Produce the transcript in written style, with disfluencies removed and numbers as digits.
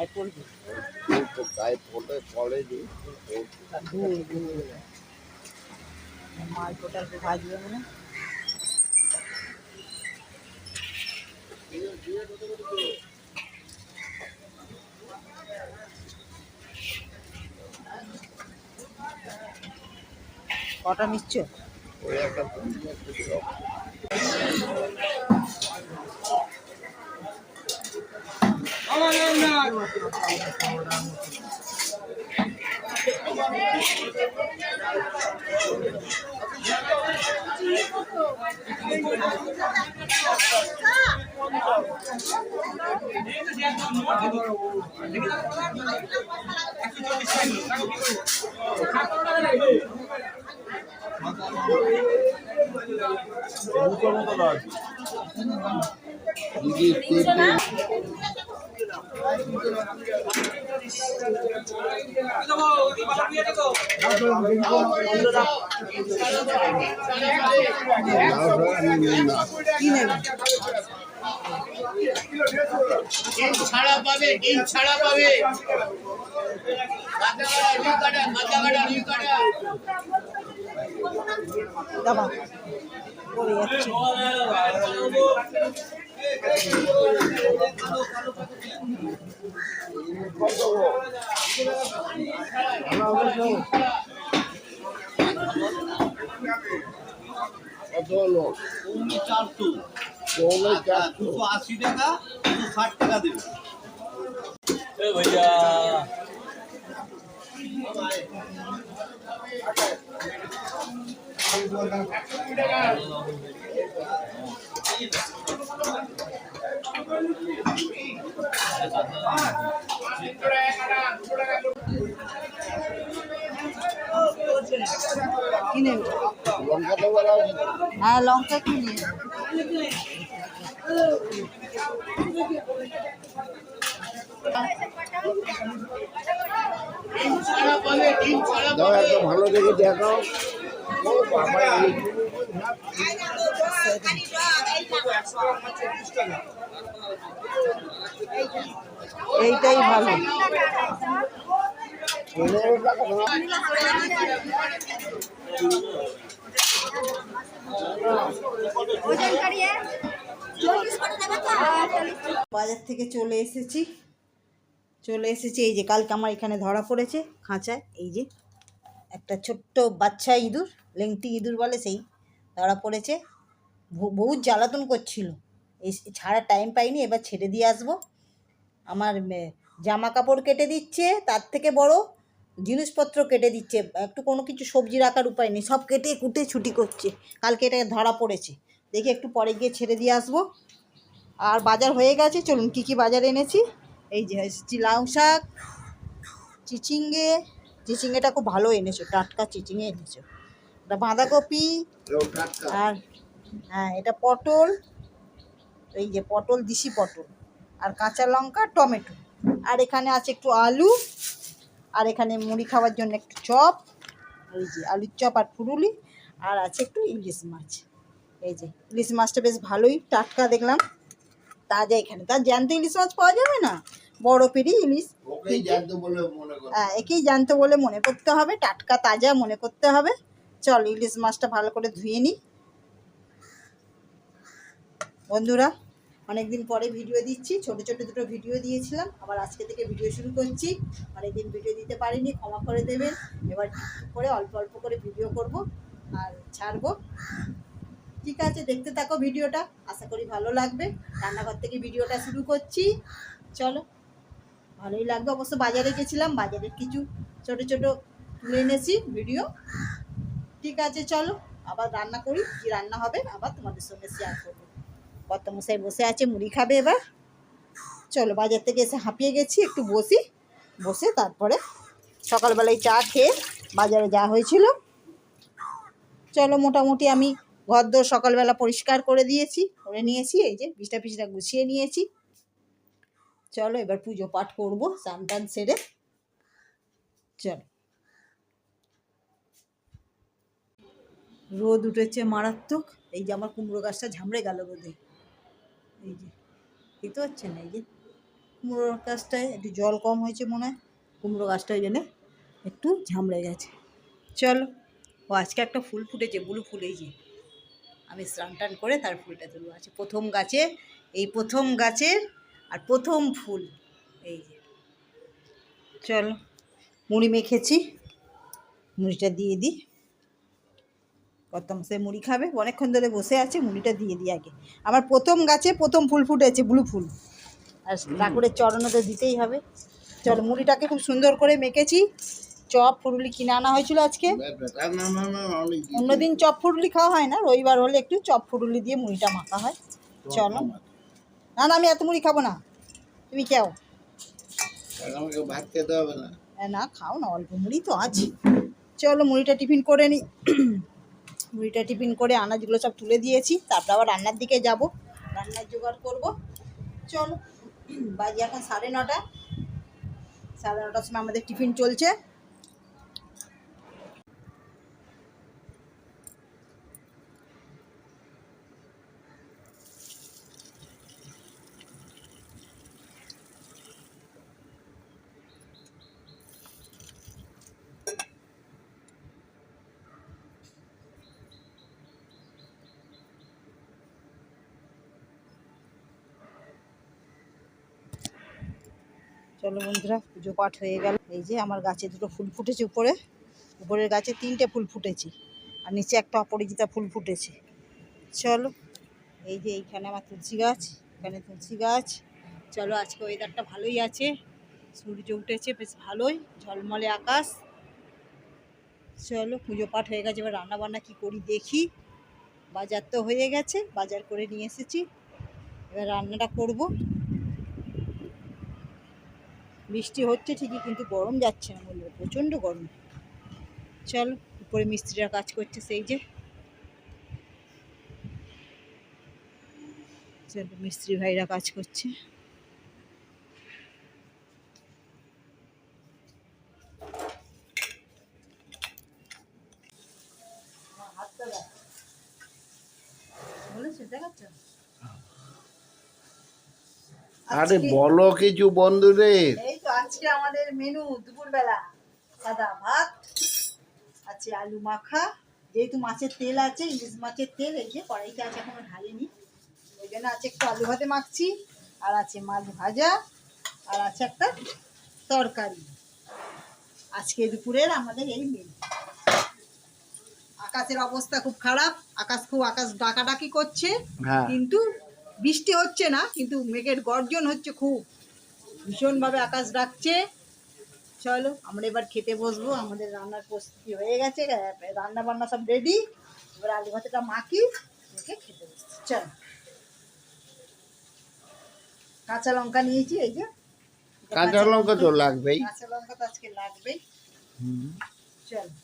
গায়ে পড়বে, গায়ে পড়ে পড়েনি। মাল টোটাল ভাজবে মানে। কটা নিচ্ছ? ওই একটা ডিম ছাড়া পাবে, ডিম ছাড়া পাবে। দাবা পড়ে যাচ্ছে। কত হলো? 280 টাকা, 260 টাকা দেবে। भैया কি নেবে? লঙ্কা তো বলা আছে। হ্যাঁ লঙ্কা একটু নিয়ে। ডিম ছাড়া পাবে, ডিম ছাড়া দাও পাবে। একটা ভালো দেখে দেখাও। ও বাবা, এইটাই ভালো। 15 টাকা দাও। বাজার থেকে চলে এসেছি এই যে কালকে আমার এখানে ধরা পড়েছে খাঁচায়, এই যে একটা ছোট্ট বাচ্চা ইঁদুর, লেংটি ইঁদুর বলে, সেই ধরা পড়েছে। বহুত জ্বালাতন করছিল, এই ছাড়ার টাইম পাইনি, এবার ছেড়ে দিয়ে আসবো। আমার জামা কাপড় কেটে দিচ্ছে, তার থেকে বড় জিনিসপত্র কেটে দিচ্ছে, একটু কোনো কিছু সবজি রাখার উপায় নেই, সব কেটে কুটে ছুটি করছে। কালকে এটা ধরা পড়েছে, দেখি একটু পরে গিয়ে ছেড়ে দিয়ে আসবো। আর বাজার হয়ে গেছে, চলুন কী কী বাজার এনেছি। এই যে লাউ শাক, চিচিঙ্গেটা খুব ভালো এনেছো, টাটকা চিচিঙ্গে এনেছো। এটা বাঁধাকপি, আর হ্যাঁ এটা পটল, এই যে পটল, দিশি পটল, আর কাঁচা লঙ্কা, টমেটো, আর এখানে আছে একটু আলু, আর এখানে মুড়ি খাওয়ার জন্য একটু চপ, এই যে আলুর চপ আর ফুরুলি, আর আছে একটু ইলিশ মাছ। এই যে ইলিশ মাছটা বেশ ভালোই টাটকা দেখলাম, তাজা। এখানে তার জ্যান্ত ইলিশ মাছ পাওয়া যাবে না, বড় পেরি ইলিশ। হ্যাঁ একেই জ্যান্ত বলে মনে করতে হবে, টাটকা তাজা মনে করতে হবে। চল ইলিশ মাছটা ভালো করে ধুয়ে নিই। বন্ধুরা অনেকদিন পরে ভিডিও দিচ্ছি, ছোট ছোট দুটো ভিডিও দিয়েছিলাম, আবার আজকে থেকে ভিডিও শুরু করছি। অনেকদিন ভিডিও দিতে পারিনি, ক্ষমা করে দেবেন। এবার করে অল্প অল্প করে ভিডিও করব আর ছাড়বো। ঠিক আছে, দেখতে থাকো ভিডিওটা, আশা করি ভালো লাগবে। রান্নাঘর থেকে ভিডিওটা শুরু করছি, চলো। ভালোই লাগবে। অবশ্য বাজারে গেছিলাম, বাজারের কিছু ছোট ছোট তুলে এনেছি ভিডিও। ঠিক আছে চলো, আবার রান্না করি, কি রান্না হবে আবার তোমাদের সঙ্গে শেয়ার করবো। কর্তামশাই বসে আছে, মুড়ি খাবে এবার। চলো, বাজার থেকে এসে হাঁপিয়ে গেছি, একটু বসে তারপরে সকালবেলায় চা খেয়ে বাজারে যাওয়া হয়েছিল। চলো, মোটামুটি আমি ঘরদোর সকালবেলা পরিষ্কার করে নিয়েছি, এই যে বিছটা পিছটা গুছিয়ে নিয়েছি। চলো এবার পুজো পাঠ করবো, স্নান টান সেরে। চলো, রোদ উঠেছে মারাত্মক। এই যে আমার কুমড়ো গাছটা ঝামড়ে গেল রোদে, এই যে দেখতে পাচ্ছেন, এই যে কুমড়োর গাছটায় একটু জল কম হয়েছে মনে হয়, কুমড়ো গাছটা ওই জন্যে একটু ঝামড়ে গেছে। চলো, ও আজকে একটা ফুল ফুটেছে, ব্লু ফুল, এই যে আমি স্নান টান করে তার ফুলটা তুলব। আছে প্রথম গাছে, এই প্রথম গাছের আর প্রথম ফুল, এই যে। চলো, মুড়ি মেখেছি, মুড়িটা দিয়ে দিই। কত সে মুড়ি খাবে, অনেকক্ষণ ধরে বসে আছে, মুড়িটা দিয়ে দিই আগে। আমার প্রথম গাছে প্রথম ফুল ফুটেছে, ব্লু ফুল, আর ঠাকুরের চরণে তো দিতেই হবে। চলো, মুড়িটাকে খুব সুন্দর করে মেখেছি। চপ ফুরুলি কিনে আনা হয়েছিল আজকে, অন্যদিন চপ ফুরুলি খাওয়া হয় না, রবিবার হলে একটু চপ ফুরুলি দিয়ে মুড়িটা মাখা হয়। চলো, না না আমি এত মুড়ি খাবো না, তুমি খাও। আমাকে ভাত খেতে হবে না। না খাও না, অল্প মুড়ি তো আছে। চলো, মুড়িটা টিফিন করে নিই। মুড়িটা টিফিন করে আনাজগুলো সব তুলে দিয়েছি, তারপর আবার রান্নার দিকে যাব, রান্নার জোগাড় করব। চলো, বাজে এখন 9:30, 9:30 সময় আমাদের টিফিন চলছে। চলো বন্ধুরা, পুজো পাঠ হয়ে গেল। এই যে আমার গাছে দুটো ফুল ফুটেছে, উপরের গাছে 3টে ফুল ফুটেছে, আর নিচে একটা অপরাজিতা ফুল ফুটেছে। চলো, এই যে এইখানে আমার তুলসী গাছ, এখানে তুলসী গাছ। চলো, আজকে ওয়েদারটা ভালোই আছে, সূর্য উঠেছে বেশ ভালোই, ঝলমলে আকাশ। চলো, পুজো পাঠ হয়ে গেছে, এবার রান্না বান্না কী করি দেখি। বাজার তো হয়ে গেছে, বাজার করে নিয়ে এসেছি, এবার রান্নাটা করব। বৃষ্টি হচ্ছে ঠিকই, কিন্তু গরম যাচ্ছে না, বলবো প্রচণ্ড গরম। চলো, উপরে মিস্ত্রিরা কাজ করছে, সেই যে। চলো, মিস্ত্রি ভাইরা কাজ করছে। আরে বলো কিছু বন্ধুরে। এই তো আজকে আমাদের মেনু দুপুরবেলা সাদা ভাত আছে, আলু মাখা, যেহেতু মাছের তেল আছে, ইলিশ মাছের তেল, এই যে কড়াইতে আছে, এখনো ঢালিনি, ওই জন্য আছে একটু আলু ভাতে মাখছি, আর আছে মাছ ভাজা, আর আছে একটা তরকারি। আজকে দুপুরের আমাদের এই মেনু। আকাশের অবস্থা খুব খারাপ, আকাশ ডাকাডাকি করছে, হ্যাঁ। কিন্তু বৃষ্টি হচ্ছে না, কিন্তু মেঘের গর্জন হচ্ছে খুব, ভীষণভাবে আকাশ ডাকছে। চলো, আমরা এবার খেতে বসবো, আমাদের রান্নার প্রস্তুতি হয়ে গেছে, রান্না বান্না সব রেডি। এবার আলু ভাতেটা মাখি, মেখে খেতে বসছি। চলো, কাঁচা লঙ্কা নিয়েছি, এই যে কাঁচা লঙ্কা তো লাগবেই। কাঁচা লঙ্কা তো আজকে লাগবেই। চলো।